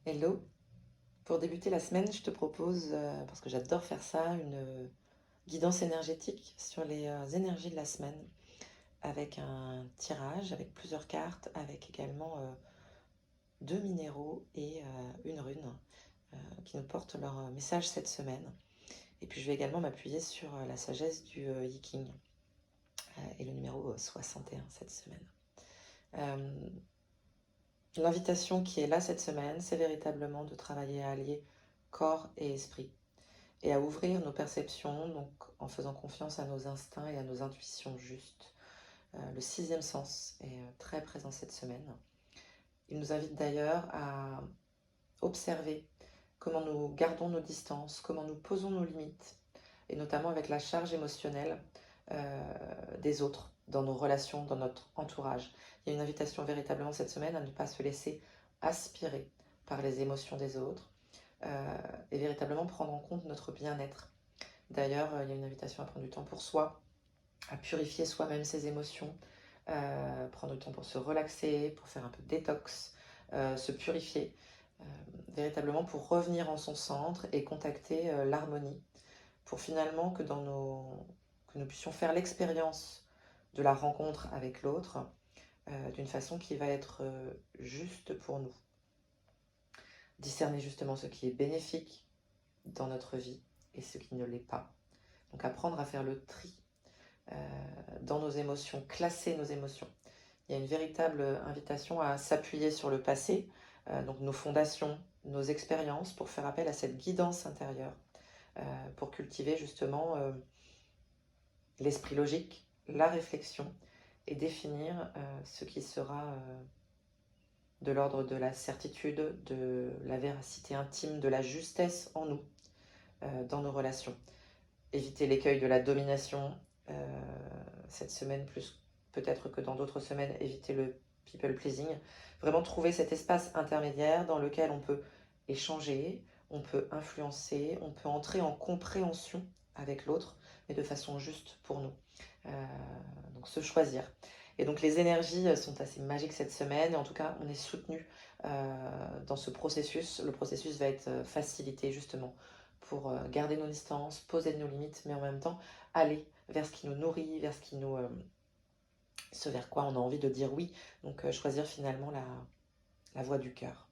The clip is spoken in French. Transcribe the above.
Hello, pour débuter la semaine, je te propose, parce que j'adore faire ça, une guidance énergétique sur les énergies de la semaine, avec un tirage, avec plusieurs cartes, avec également deux minéraux et une rune qui nous portent leur message cette semaine. Et puis je vais également m'appuyer sur la sagesse du Yiking et le numéro 61 cette semaine. L'invitation qui est là cette semaine, c'est véritablement de travailler à allier corps et esprit et à ouvrir nos perceptions, donc en faisant confiance à nos instincts et à nos intuitions justes. Le sixième sens est très présent cette semaine. Il nous invite d'ailleurs à observer comment nous gardons nos distances, comment nous posons nos limites, et notamment avec la charge émotionnelle des autres dans nos relations, dans notre entourage. Il y a une invitation véritablement cette semaine à ne pas se laisser aspirer par les émotions des autres et véritablement prendre en compte notre bien-être. D'ailleurs, il y a une invitation à prendre du temps pour soi, à purifier soi-même ses émotions, prendre du temps pour se relaxer, pour faire un peu de détox, se purifier, véritablement pour revenir en son centre et contacter l'harmonie, pour finalement que nous puissions faire l'expérience de la rencontre avec l'autre d'une façon qui va être juste pour nous. Discerner justement ce qui est bénéfique dans notre vie et ce qui ne l'est pas. Donc apprendre à faire le tri dans nos émotions, classer nos émotions. Il y a une véritable invitation à s'appuyer sur le passé, donc nos fondations, nos expériences, pour faire appel à cette guidance intérieure, pour cultiver justement l'esprit logique, la réflexion, et définir ce qui sera de l'ordre de la certitude, de la véracité intime, de la justesse en nous, dans nos relations. Éviter l'écueil de la domination, cette semaine plus peut-être que dans d'autres semaines, éviter le people pleasing. Vraiment trouver cet espace intermédiaire dans lequel on peut échanger, on peut influencer, on peut entrer en compréhension avec l'autre, mais de façon juste pour nous. Donc se choisir. Et donc les énergies sont assez magiques cette semaine, et en tout cas on est soutenu dans ce processus. Le processus va être facilité justement pour garder nos distances, poser nos limites, mais en même temps aller vers ce qui nous nourrit, vers ce vers quoi on a envie de dire oui. Donc choisir finalement la voie du cœur.